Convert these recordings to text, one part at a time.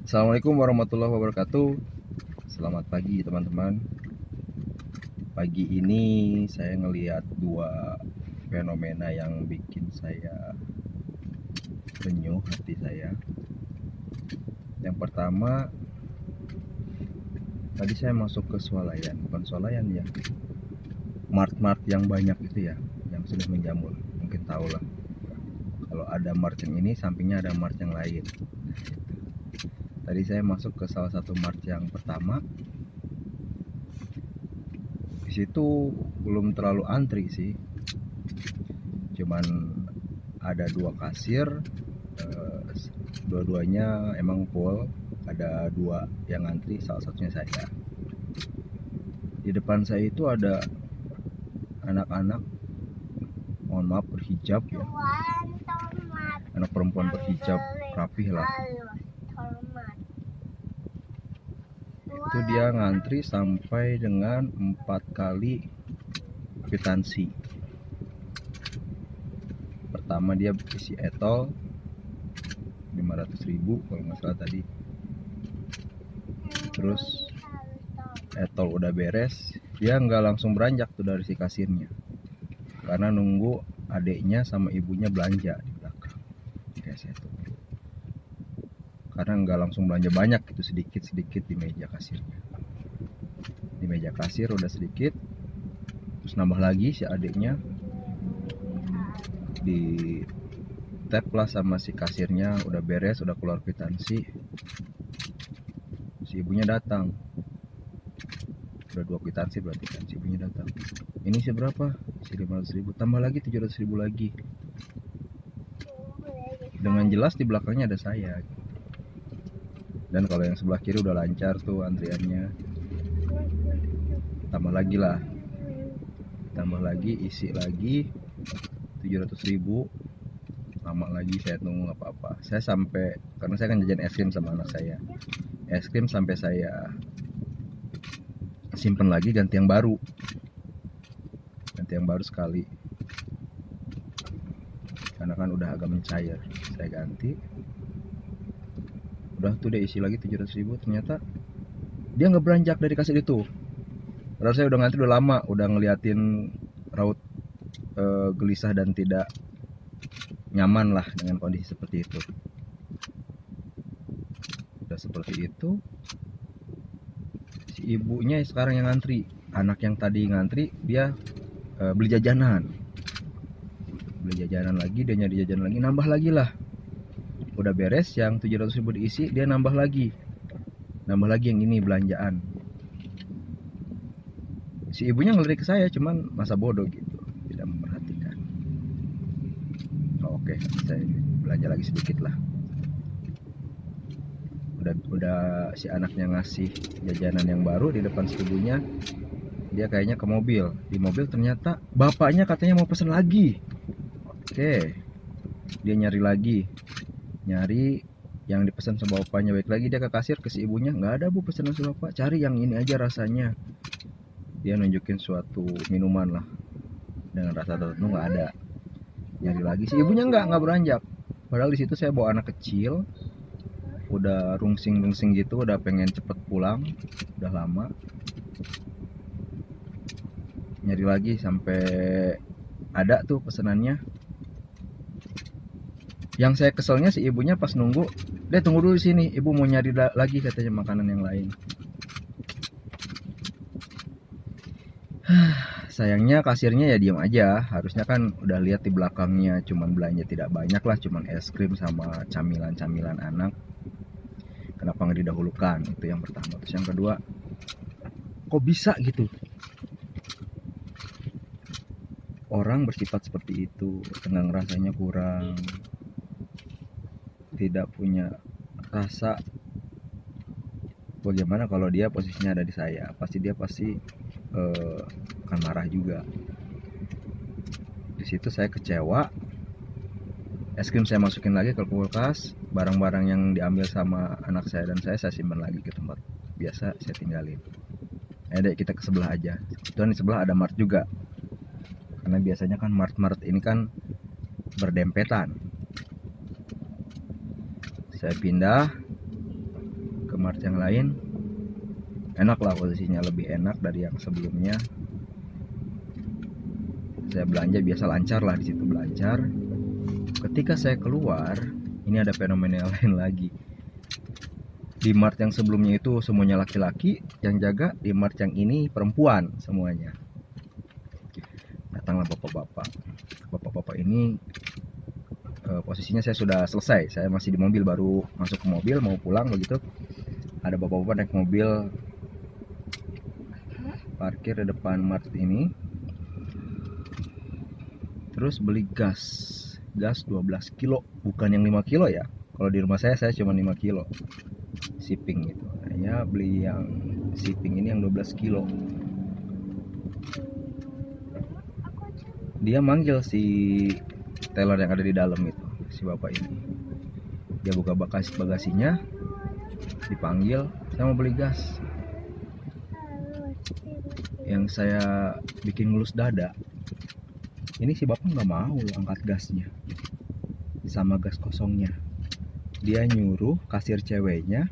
Assalamualaikum warahmatullahi wabarakatuh. Selamat pagi teman-teman. Pagi ini saya ngelihat dua fenomena yang bikin saya renyuh hati saya. Yang pertama, tadi saya masuk ke swalayan, bukan swalayan ya, mart-mart yang banyak itu ya, yang sudah menjamur. Mungkin tahu lah. Kalau ada mart yang ini, sampingnya ada mart yang lain. Tadi saya masuk ke salah satu mart yang pertama. Di situ belum terlalu antri sih, cuman ada dua kasir, dua-duanya emang full. Ada dua yang antri, salah satunya saya. Di depan saya itu ada anak-anak, mohon maaf, berhijab ya, anak perempuan berhijab rapih lah. Itu dia ngantri sampai dengan 4 kali kwitansi. Pertama dia isi etol 500.000 kalau nggak salah tadi. Terus etol udah beres, dia nggak langsung beranjak tuh dari si kasirnya, karena nunggu adiknya sama ibunya belanja di belakang. Kayak saya tuh, karena nggak langsung belanja banyak gitu, sedikit-sedikit di meja kasirnya. Di meja kasir udah sedikit, terus nambah lagi si adiknya, di tap lah sama si kasirnya, udah beres, udah keluar kwitansi. Si ibunya datang, udah 2 kwitansi berarti kan. Si ibunya datang, ini seberapa? Si 500.000, tambah lagi 700.000 lagi. Dengan jelas di belakangnya ada saya. Dan kalau yang sebelah kiri udah lancar tuh antriannya. Tambah lagi lah, tambah lagi, isi lagi 700.000. Lama lagi saya tunggu nggak apa-apa. Saya sampai, karena saya kan jajan es krim sama anak saya, es krim sampai saya simpen lagi, ganti yang baru sekali, karena kan udah agak mencair. Saya ganti, udah tuh dia isi lagi 700.000. Ternyata dia nggak beranjak dari kasir itu. Padahal saya udah ngantri udah lama, udah ngeliatin raut gelisah dan tidak nyaman lah dengan kondisi seperti itu. Udah seperti itu, si ibunya sekarang yang ngantri. Anak yang tadi ngantri dia beli jajanan lagi, dia nyari jajanan lagi, nambah lagi lah. Udah beres yang 700.000 diisi, dia nambah lagi yang ini belanjaan. Si ibunya ngelirik ke saya, cuman masa bodoh gitu, tidak memperhatikan. Oke, saya belanja lagi sedikit lah. Udah si anaknya ngasih jajanan yang baru di depan si ibunya, dia kayaknya ke mobil. Di mobil ternyata bapaknya katanya mau pesan lagi. Oke, dia nyari yang dipesan sama bapaknya. Baik lagi dia ke kasir, ke si ibunya, nggak ada bu pesanan sama bapak, cari yang ini aja rasanya. Dia nunjukin suatu minuman lah dengan rasa tertentu, nggak ada. Nyari lagi, si ibunya nggak beranjak. Padahal di situ saya bawa anak kecil, udah rungsing gitu, udah pengen cepet pulang, udah lama. Nyari lagi sampai ada tuh pesanannya. Yang saya keselnya si ibunya pas nunggu, dia tunggu dulu di sini, ibu mau nyari lagi katanya makanan yang lain. Sayangnya kasirnya ya diam aja. Harusnya kan udah lihat di belakangnya cuman belanja tidak banyak lah, cuman es krim sama camilan-camilan anak. Kenapa nggak didahulukan? Itu yang pertama. Terus yang kedua, kok bisa gitu orang bersifat seperti itu, tenggang rasanya kurang, tidak punya rasa. Bagaimana kalau dia posisinya ada di saya, dia pasti akan marah juga. Di situ saya kecewa. Es krim saya masukin lagi ke kulkas, barang-barang yang diambil sama anak saya dan saya simpan lagi ke tempat biasa, saya tinggalin. Dek, kita ke sebelah aja. Kebetulan di sebelah ada mart juga, karena biasanya kan mart-mart ini kan berdempetan. Saya pindah, mart yang lain enak lah, posisinya lebih enak dari yang sebelumnya. Saya belanja biasa lancar lah, di situ lancar. Ketika saya keluar, ini ada fenomena lain lagi. Di mart yang sebelumnya itu semuanya laki-laki yang jaga, di mart yang ini perempuan semuanya. Datanglah bapak-bapak. Bapak-bapak ini posisinya saya sudah selesai, saya masih di mobil, baru masuk ke mobil mau pulang begitu. Ada bapak-bapak naik mobil, parkir di depan mart ini, terus beli gas 12 kilo, bukan yang 5 kilo ya. Kalau di rumah saya cuma 5 kilo shipping gitu. Saya beli yang shipping ini yang 12 kilo. Dia manggil si teller yang ada di dalam itu, si bapak ini. Dia buka bagasinya, dipanggil, saya mau beli gas. Yang saya bikin ngelus dada, ini si bapak nggak mau angkat gasnya sama gas kosongnya. Dia nyuruh kasir ceweknya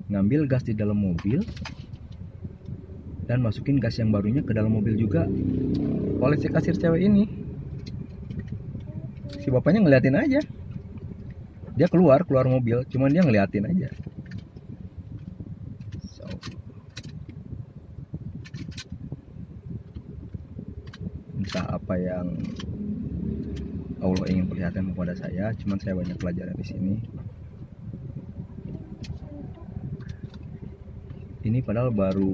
ngambil gas di dalam mobil dan masukin gas yang barunya ke dalam mobil juga. Oleh si kasir cewek ini, si bapaknya ngeliatin aja. Dia keluar mobil, cuman dia ngeliatin aja. Entah apa yang Allah ingin perlihatkan kepada saya, cuman saya banyak pelajaran di sini. Ini padahal baru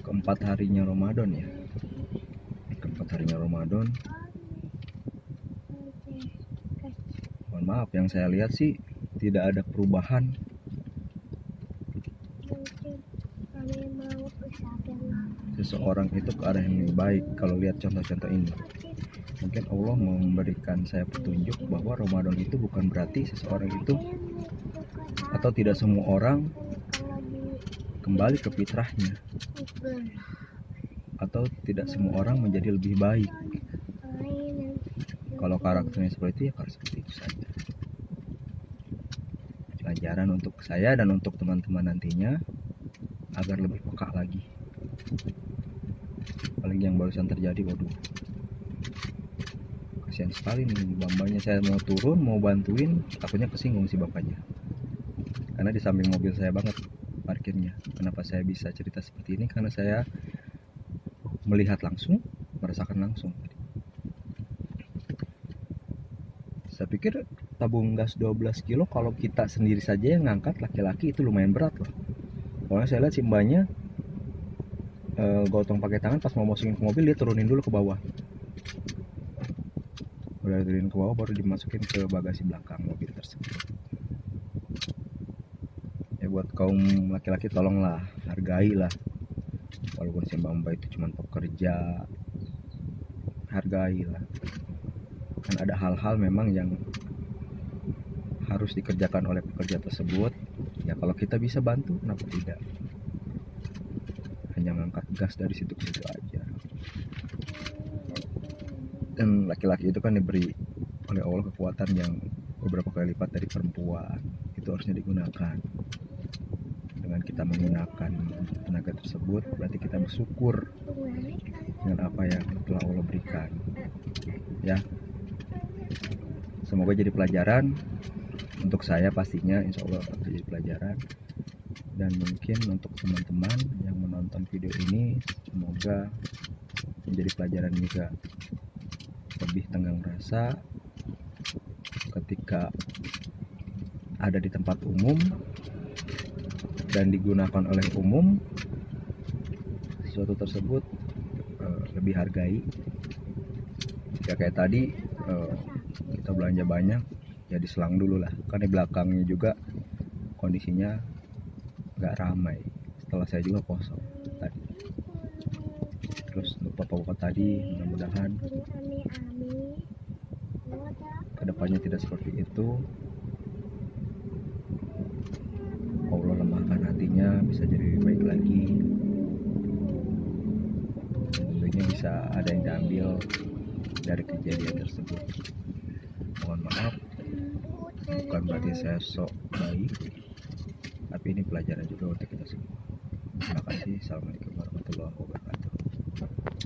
keempat harinya Ramadan ya. Keempat harinya Ramadan. Mohon maaf, yang saya lihat sih tidak ada perubahan. Seseorang itu ke arah yang lebih baik kalau lihat contoh-contoh ini. Mungkin Allah memberikan saya petunjuk bahwa Ramadan itu bukan berarti seseorang itu atau tidak semua orang kembali ke fitrahnya, atau tidak semua orang menjadi lebih baik. Kalau karakternya seperti itu, ya harus seperti itu saja. Pelajaran untuk saya dan untuk teman-teman nantinya agar lebih peka lagi. Apalagi yang barusan terjadi, waduh, kasihan sekali nih bapaknya. Saya mau turun, mau bantuin, takutnya kesinggung si bapaknya, karena di samping mobil saya banget parkirnya. Kenapa saya bisa cerita seperti ini? Karena saya melihat langsung, merasakan langsung. Saya pikir tabung gas 12 kilo kalau kita sendiri saja yang ngangkat laki-laki itu lumayan berat loh. Soalnya saya lihat si mbaknya gotong pakai tangan, pas mau masukin ke mobil dia turunin dulu ke bawah. Udah turunin ke bawah baru dimasukin ke bagasi belakang mobil tersebut. Buat kaum laki-laki tolonglah hargailah, walaupun si mbak itu cuma pekerja, hargailah. Kan ada hal-hal memang yang harus dikerjakan oleh pekerja tersebut. Ya kalau kita bisa bantu, kenapa tidak? Hanya ngangkat gas dari situ ke situ aja. Dan laki-laki itu kan diberi oleh Allah kekuatan yang beberapa kali lipat dari perempuan. Itu harusnya digunakan. Dengan kita menggunakan tenaga tersebut, berarti kita bersyukur dengan apa yang telah Allah berikan. Ya, semoga jadi pelajaran untuk saya, pastinya insya Allah akan jadi pelajaran. Dan mungkin untuk teman-teman yang menonton video ini, semoga menjadi pelajaran juga. Lebih tenggang rasa ketika ada di tempat umum dan digunakan oleh umum, sesuatu tersebut lebih hargai. Ya kayak tadi kita belanja banyak, ya diselang dulu lah, kan di belakangnya juga kondisinya nggak ramai. Setelah saya juga kosong tadi. Terus untuk bapak-bapak tadi, mudah-mudahan kedepannya tidak seperti itu. Allah lemahkan hatinya, bisa jadi lebih baik lagi. Tentunya bisa ada yang diambil dari kejadian tersebut. Mohon maaf, bukan berarti saya sok baik, tapi ini pelajaran juga untuk kita semua. Terima kasih. Assalamualaikum warahmatullahi wabarakatuh.